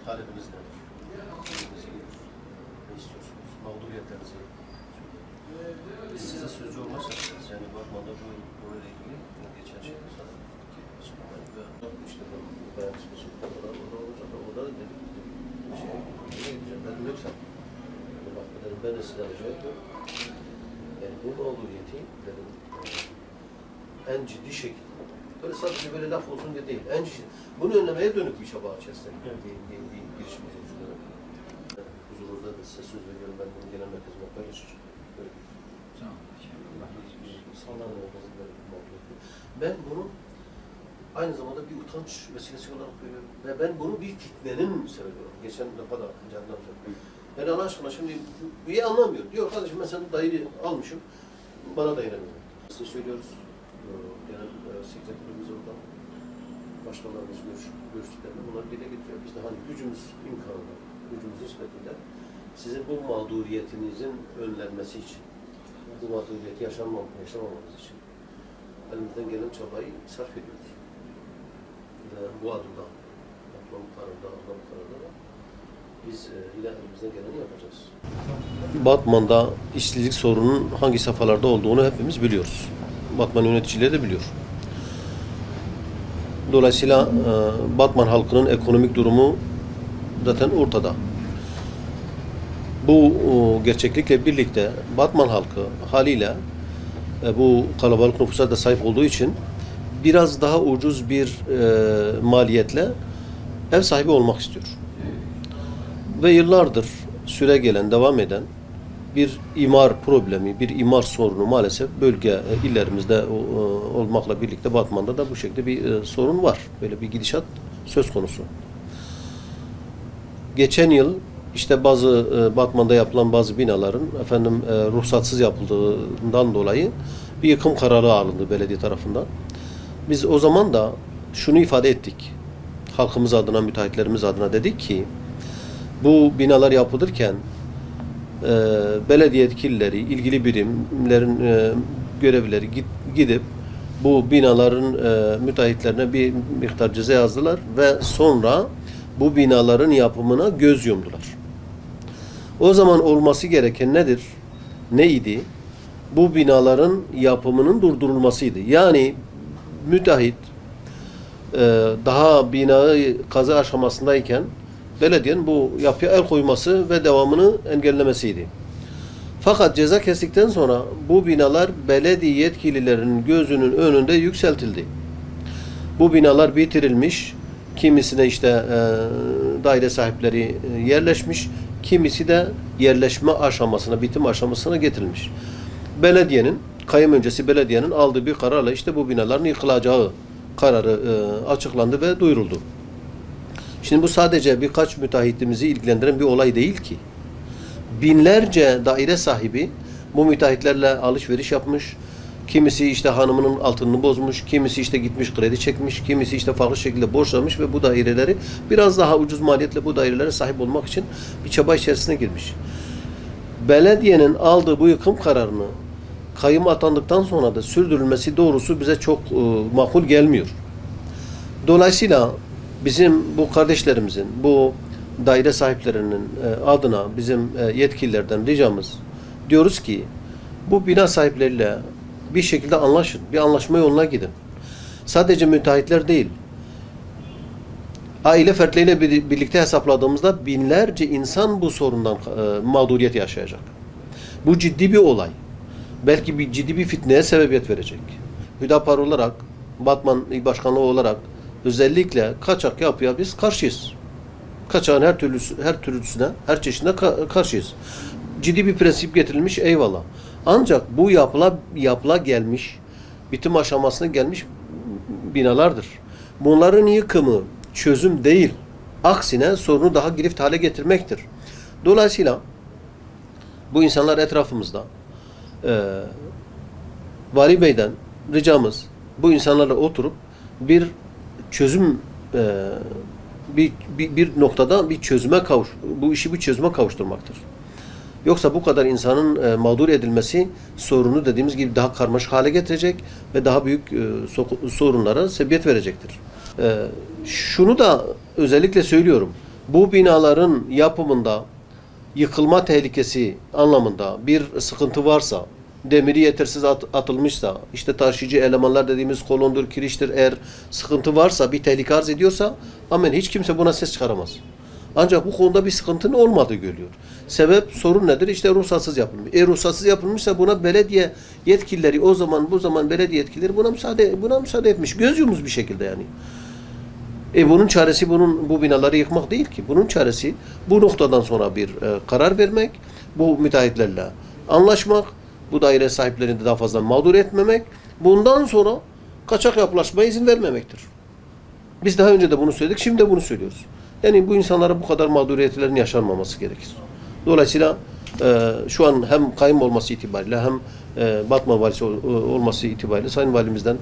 talebiniz nedir? Ne istiyorsunuz? Mağduriyetlerinizi biz size sözcü olmak istiyoruz. Yani Batman'da bu konuyla ilgili geçen şeyde sana açıklamayı ve işte bu bayan spesifik orada olacak. Orada da dedik dedim lütfen. Bak dedim ben de sizden rica ediyorum. Yani bu mağduriyeti dedim en ciddi şekilde böyle sadece böyle laf olsun diye değil. En ciddi. Bunu önlemeye dönük bir çaba içerisinde girişimiz olsun. Huzurunuzda da size söz veriyorum. Ben bunu genel merkezime paylaşacağım. Tamam. Ben bunu aynı zamanda bir utanç meselesi olarak görüyorum. Ve ben bunu bir fitnenin sebebi olarak. Geçen defa da candan söylüyorum. Yani Allah aşkına şimdi üye anlamıyor. Diyor kardeşim ben senin dayını almışım. Bana dayanamıyor. Size söylüyoruz. Genel sekreterimiz oradan. Başkanlarımız görüştüklerinde bunları dile getiriyor. Biz de hani gücümüz imkanında, gücümüz nispetinde sizin bu mağduriyetinizin önlenmesi için, bu mağduriyeti yaşamamamız için elimizden gelen çabayı sarf ediyoruz. Ve bu adımda, atılan kararda da biz yine elimizden geleni yapacağız. Batman'da işsizlik sorunun hangi safhalarda olduğunu hepimiz biliyoruz. Batman yöneticileri de biliyor. Dolayısıyla Batman halkının ekonomik durumu zaten ortada. Bu gerçeklikle birlikte Batman halkı haliyle bu kalabalık nüfusa da sahip olduğu için biraz daha ucuz bir maliyetle ev sahibi olmak istiyor. Ve yıllardır süre gelen, devam eden bir imar problemi, bir imar sorunu maalesef bölge illerimizde olmakla birlikte Batman'da da bu şekilde bir sorun var. Böyle bir gidişat söz konusu. Geçen yıl işte bazı Batman'da yapılan bazı binaların ruhsatsız yapıldığından dolayı bir yıkım kararı alındı belediye tarafından. Biz o zaman da şunu ifade ettik. Halkımız adına, müteahhitlerimiz adına dedik ki bu binalar yapılırken belediye yetkilileri, ilgili birimlerin görevlileri gidip bu binaların müteahhitlerine bir miktar ceza yazdılar ve sonra bu binaların yapımına göz yumdular. O zaman olması gereken nedir? Neydi? Bu binaların yapımının durdurulmasıydı. Yani müteahhit daha binayı kazı aşamasındayken belediyenin bu yapıya el koyması ve devamını engellemesiydi. Fakat ceza kestikten sonra bu binalar belediye yetkililerinin gözünün önünde yükseltildi. Bu binalar bitirilmiş, kimisine işte daire sahipleri yerleşmiş, kimisi de yerleşme aşamasına, bitim aşamasına getirilmiş. Belediyenin, kayım öncesi belediyenin aldığı bir kararla işte bu binaların yıkılacağı kararı açıklandı ve duyuruldu. Şimdi bu sadece birkaç müteahhitimizi ilgilendiren bir olay değil ki. Binlerce daire sahibi bu müteahhitlerle alışveriş yapmış. Kimisi işte hanımının altınını bozmuş, kimisi işte gitmiş kredi çekmiş, kimisi işte farklı şekilde borçlamış ve bu daireleri biraz daha ucuz maliyetle bu dairelere sahip olmak için bir çaba içerisine girmiş. Belediyenin aldığı bu yıkım kararını kayyum atandıktan sonra da sürdürülmesi doğrusu bize çok makul gelmiyor. Dolayısıyla bizim bu kardeşlerimizin, bu daire sahiplerinin adına bizim yetkililerden ricamız diyoruz ki bu bina sahipleriyle bir şekilde anlaşın, bir anlaşma yoluna gidin. Sadece müteahhitler değil, aile fertleriyle birlikte hesapladığımızda binlerce insan bu sorundan mağduriyet yaşayacak. Bu ciddi bir olay. Belki ciddi bir fitneye sebebiyet verecek. Hüdapar olarak, Batman İl Başkanlığı olarak özellikle kaçak yapıya biz karşıyız. Kaçağın her türlüsüne, her çeşidine karşıyız. Ciddi bir prensip getirilmiş, eyvallah. Ancak bu yapıla gelmiş, bitim aşamasına gelmiş binalardır. Bunların yıkımı çözüm değil. Aksine sorunu daha girift hale getirmektir. Dolayısıyla bu insanlar etrafımızda. Vali Bey'den ricamız bu insanlarla oturup bir çözüm bir noktada bir çözüme bu işi bir çözüme kavuşturmaktır. Yoksa bu kadar insanın mağdur edilmesi sorunu dediğimiz gibi daha karmaşık hale getirecek ve daha büyük sorunlara sebebiyet verecektir. Şunu da özellikle söylüyorum. Bu binaların yapımında yıkılma tehlikesi anlamında bir sıkıntı varsa, demiri yetersiz atılmışsa, işte taşıyıcı elemanlar dediğimiz kolondur, kiriştir, eğer sıkıntı varsa, bir tehlike arz ediyorsa, amen, hiç kimse buna ses çıkaramaz. Ancak bu konuda bir sıkıntının olmadığı görülüyor. Sebep, sorun nedir? İşte ruhsatsız yapılmış. Ruhsatsız yapılmışsa buna belediye yetkilileri, o zaman bu zaman belediye yetkilileri buna müsaade etmiş. Göz yumuz bir şekilde yani. Bunun çaresi bu binaları yıkmak değil ki. Bunun çaresi bu noktadan sonra bir karar vermek, bu müteahhitlerle anlaşmak, bu daire sahiplerini de daha fazla mağdur etmemek, bundan sonra kaçak yapılaşmaya izin vermemektir. Biz daha önce de bunu söyledik, şimdi de bunu söylüyoruz. Yani bu insanlara bu kadar mağduriyetlerin yaşanmaması gerekir. Dolayısıyla şu an hem kayyum olması itibariyle hem Batman valisi olması itibariyle Sayın Valimizden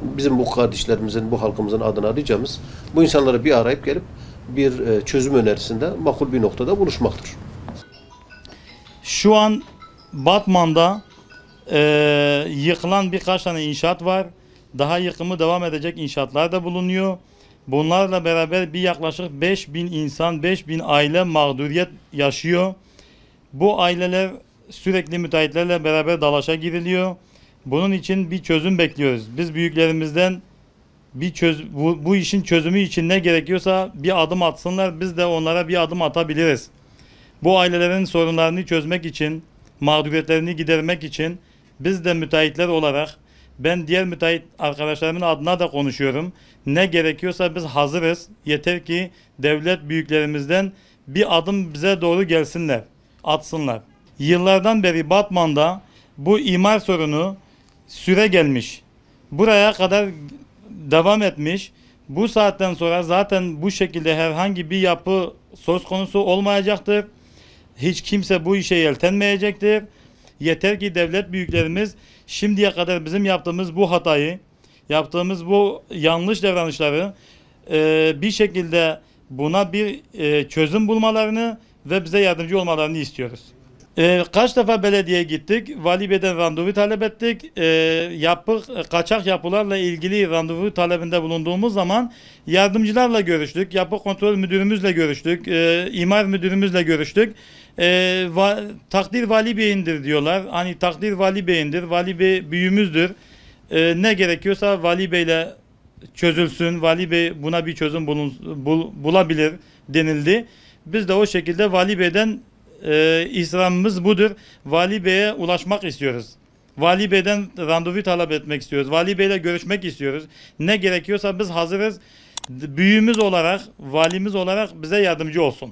bizim bu kardeşlerimizin, bu halkımızın adına ricamız bu insanları bir arayıp gelip bir çözüm önerisinde makul bir noktada buluşmaktır. Şu an Batman'da yıkılan birkaç tane inşaat var. Daha yıkımı devam edecek inşaatlar da bulunuyor. Bunlarla beraber bir yaklaşık 5.000 insan, 5.000 aile mağduriyet yaşıyor. Bu aileler sürekli müteahhitlerle beraber dalaşa giriliyor. Bunun için bir çözüm bekliyoruz. Biz büyüklerimizden bu işin çözümü için ne gerekiyorsa bir adım atsınlar. Biz de onlara bir adım atabiliriz. Bu ailelerin sorunlarını çözmek için, mağduriyetlerini gidermek için biz de müteahhitler olarak, ben diğer müteahhit arkadaşlarımın adına da konuşuyorum. Ne gerekiyorsa biz hazırız. Yeter ki devlet büyüklerimizden bir adım bize doğru gelsinler, atsınlar. Yıllardan beri Batman'da bu imar sorunu süre gelmiş. Buraya kadar devam etmiş. Bu saatten sonra zaten bu şekilde herhangi bir yapı söz konusu olmayacaktır. Hiç kimse bu işe yeltenmeyecektir. Yeter ki devlet büyüklerimiz şimdiye kadar bizim yaptığımız bu hatayı, yaptığımız bu yanlış davranışları bir şekilde buna bir çözüm bulmalarını ve bize yardımcı olmalarını istiyoruz. Kaç defa belediyeye gittik, Vali Bey'den randevu talep ettik. Kaçak yapılarla ilgili randevu talebinde bulunduğumuz zaman yardımcılarla görüştük, yapı kontrol müdürümüzle görüştük, imar müdürümüzle görüştük. Takdir Vali Bey'indir diyorlar. Hani takdir Vali Bey'indir, Vali Bey büyüğümüzdür. Ne gerekiyorsa Vali Bey'le çözülsün, Vali Bey buna bir çözüm bulabilir denildi. Biz de o şekilde Vali Bey'den istirhamımız budur. Vali Bey'e ulaşmak istiyoruz. Vali Bey'den randevu talep etmek istiyoruz. Vali Bey'le görüşmek istiyoruz. Ne gerekiyorsa biz hazırız. Büyüğümüz olarak, valimiz olarak bize yardımcı olsun.